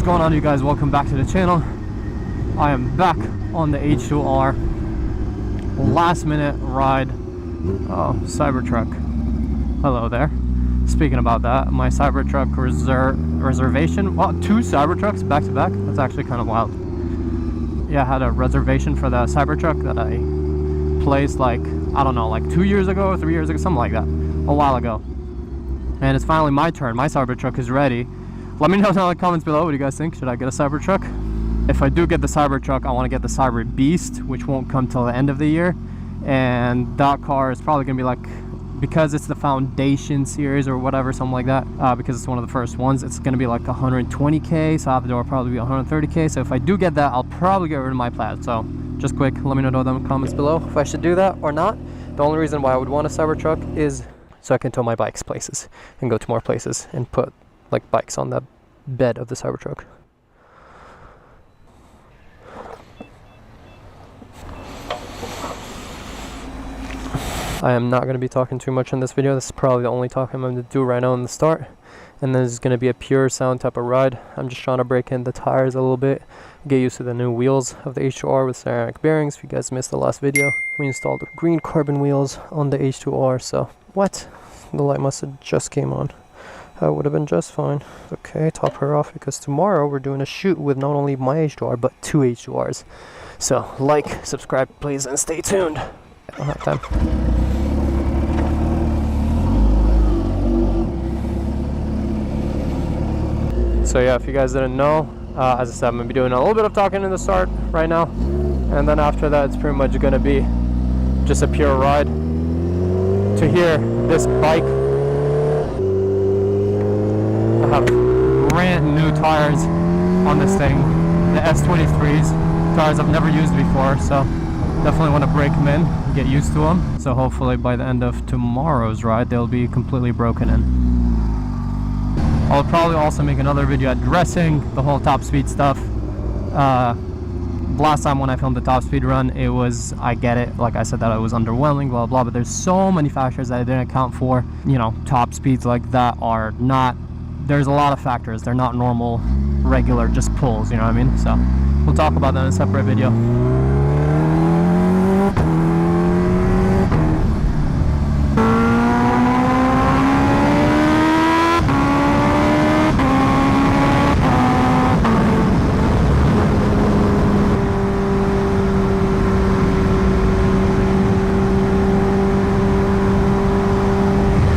going on, you guys? Welcome back to the channel. I am back on the H2R last minute ride. Oh, Cybertruck, hello there. Speaking about that, my Cybertruck reservation, well, 2 Cybertrucks back to back. That's actually kind of wild. Yeah, I had a reservation for the Cybertruck that I placed like, I don't know, like 2 years ago or 3 years ago, something like that, a while ago. And it's finally my turn. My Cybertruck is ready. Let me know down in the comments below, what do you guys think? Should I get a Cybertruck? If I do get the Cybertruck, I want to get the Cyber Beast, which won't come till the end of the year. And that car is probably going to be like, because it's the Foundation series or whatever, something like that, because it's one of the first ones, it's going to be like 120k, so after will probably be 130k. So if I do get that, I'll probably get rid of my Plaid. So just quick, let me know down in the comments below if I should do that or not. The only reason why I would want a Cybertruck is so I can tow my bikes places and go to more places and put like bikes on the bed of the Cybertruck. I am not going to be talking too much in this video. This is probably the only talk I'm going to do right now in the start, and then this is going to be a pure sound type of ride. I'm just trying to break in the tires a little bit, get used to the new wheels of the H2R with ceramic bearings. If you guys missed the last video, we installed the green carbon wheels on the H2R. So what? The light must have just came on. That would have been just fine. Okay, top her off, because tomorrow we're doing a shoot with not only my H2R but 2 H2Rs. So like, subscribe please, and stay tuned. I don't have time. So yeah, if you guys didn't know, as I said, I'm going to be doing a little bit of talking in the start right now, and then after that it's pretty much going to be just a pure ride. To hear this bike, I have brand new tires on this thing, the S23s, tires I've never used before, so definitely want to break them in, get used to them. So hopefully by the end of tomorrow's ride they'll be completely broken in. I'll probably also make another video addressing the whole top speed stuff. Last time when I filmed the top speed run, it was, I get it, like I said, that it was underwhelming, blah blah, but there's so many factors that I didn't account for. You know, top speeds like that are not, there's a lot of factors, they're not normal regular just pulls, you know what I mean? So we'll talk about that in a separate video.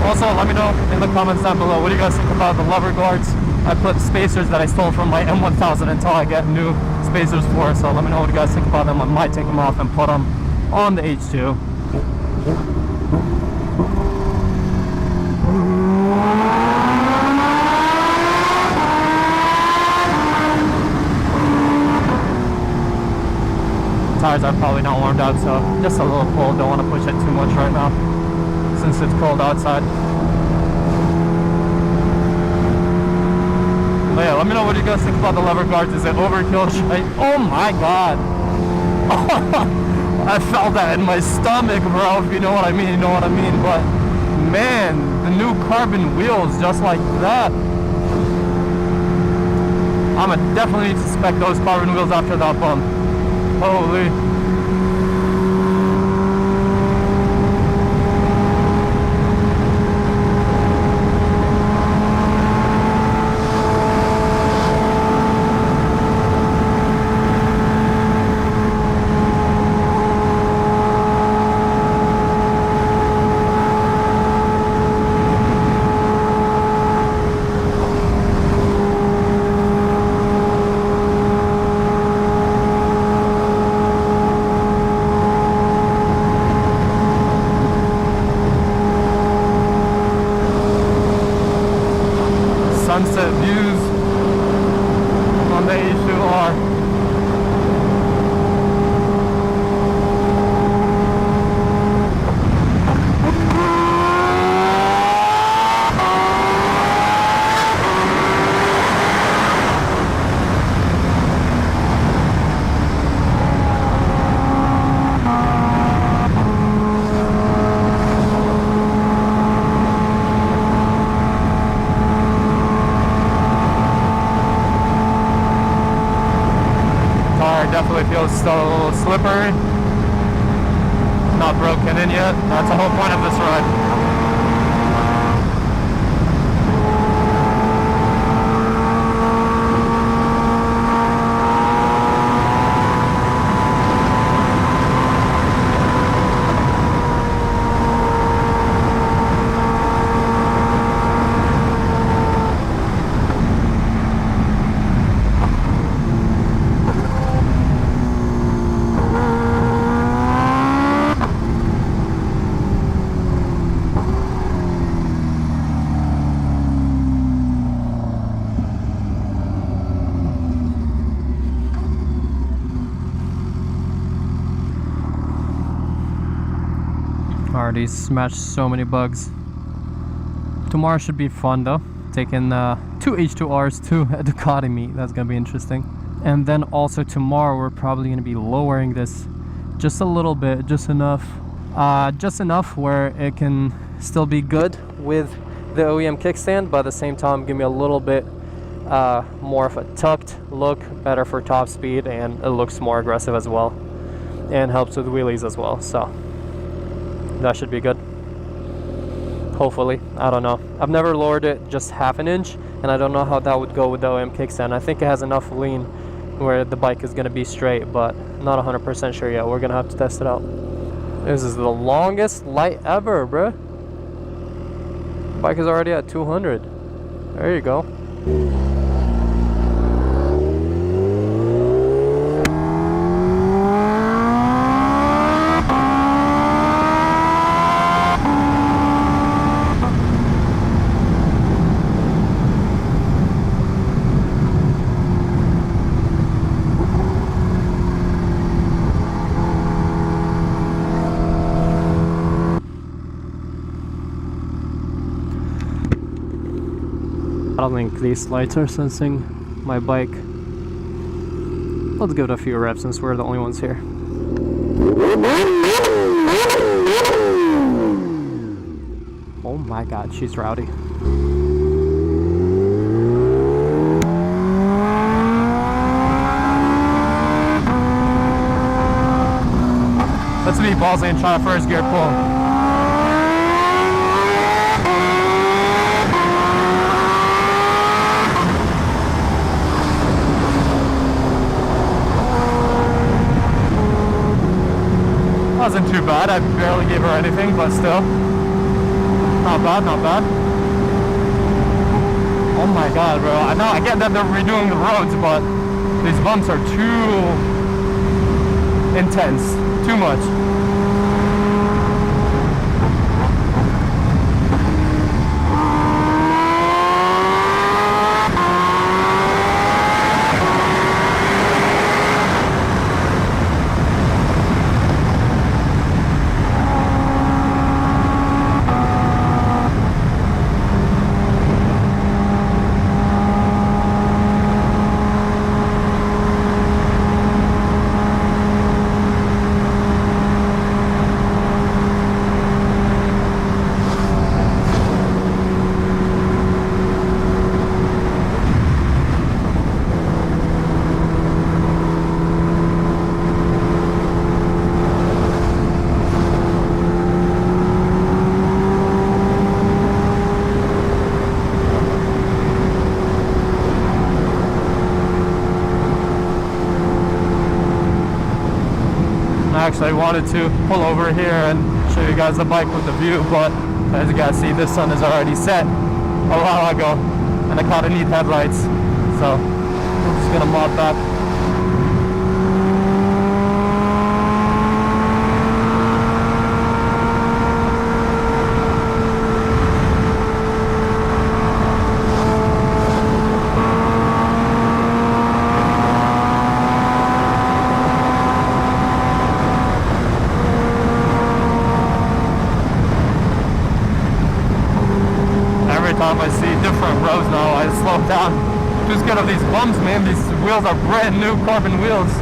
Also, let me know in the comments down below, what do you guys think about the lever guards? I put spacers that I stole from my M1000 until I get new spacers for it, so let me know what you guys think about them. I might take them off and put them on the H2. Tires are probably not warmed up, so just a little pull. Don't want to push it too much right now since it's cold outside. But yeah, let me know what you guys think about the lever guards. Is it overkill? Oh my god. I felt that in my stomach, bro. If you know what I mean, you know what I mean. But man, the new carbon wheels just like that. I'ma definitely need to spec those carbon wheels after that bump. Holy. feels so slippery. Not broken in yet. That's the whole point of this ride. Already smashed so many bugs. Tomorrow should be fun though. Taking 2 H2Rs to a Ducati meet. That's gonna be interesting. And then also tomorrow we're probably gonna be lowering this just a little bit, just enough where it can still be good with the OEM kickstand, but at the same time give me a little bit more of a tucked look, better for top speed, and it looks more aggressive as well, and helps with wheelies as well. So that should be good, hopefully. I don't know, I've never lowered it just half an inch, and I don't know how that would go with the OEM kickstand. I think it has enough lean where the bike is going to be straight, but not 100% sure yet. We're going to have to test it out. This is the longest light ever, bruh. Bike is already at 200. There you go. I don't think these lights are sensing my bike. Let's give it a few reps since we're the only ones here. Oh my god, she's rowdy. Let's be ballsy and try a first gear pull. Wasn't too bad. I barely gave her anything, but still, not bad, not bad. Oh my god, bro. I know, I get that they're redoing the roads, but these bumps are too intense, too much. Actually, I wanted to pull over here and show you guys the bike with the view, but as you guys see, the sun is already set a while ago, and I caught need headlights, so I'm just gonna mod back. I see different roads now, I slow down. Just get of these bumps, man. These wheels are brand new carbon wheels.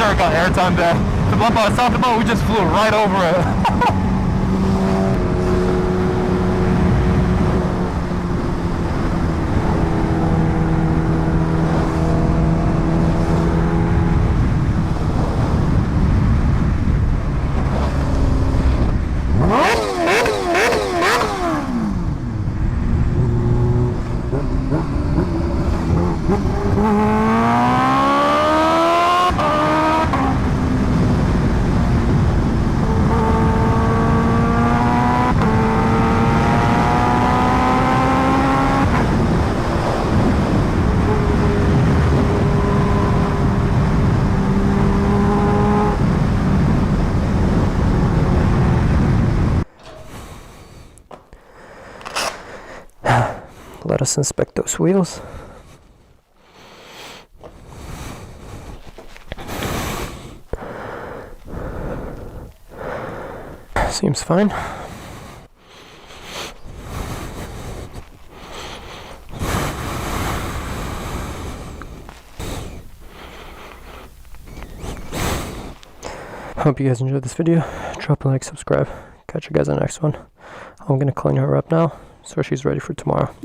sure it got airtime there. The bump I was talking about, we just flew right over it. Let us inspect those wheels. Seems fine. Hope you guys enjoyed this video. Drop a like, subscribe. Catch you guys on the next one. I'm gonna clean her up now so she's ready for tomorrow.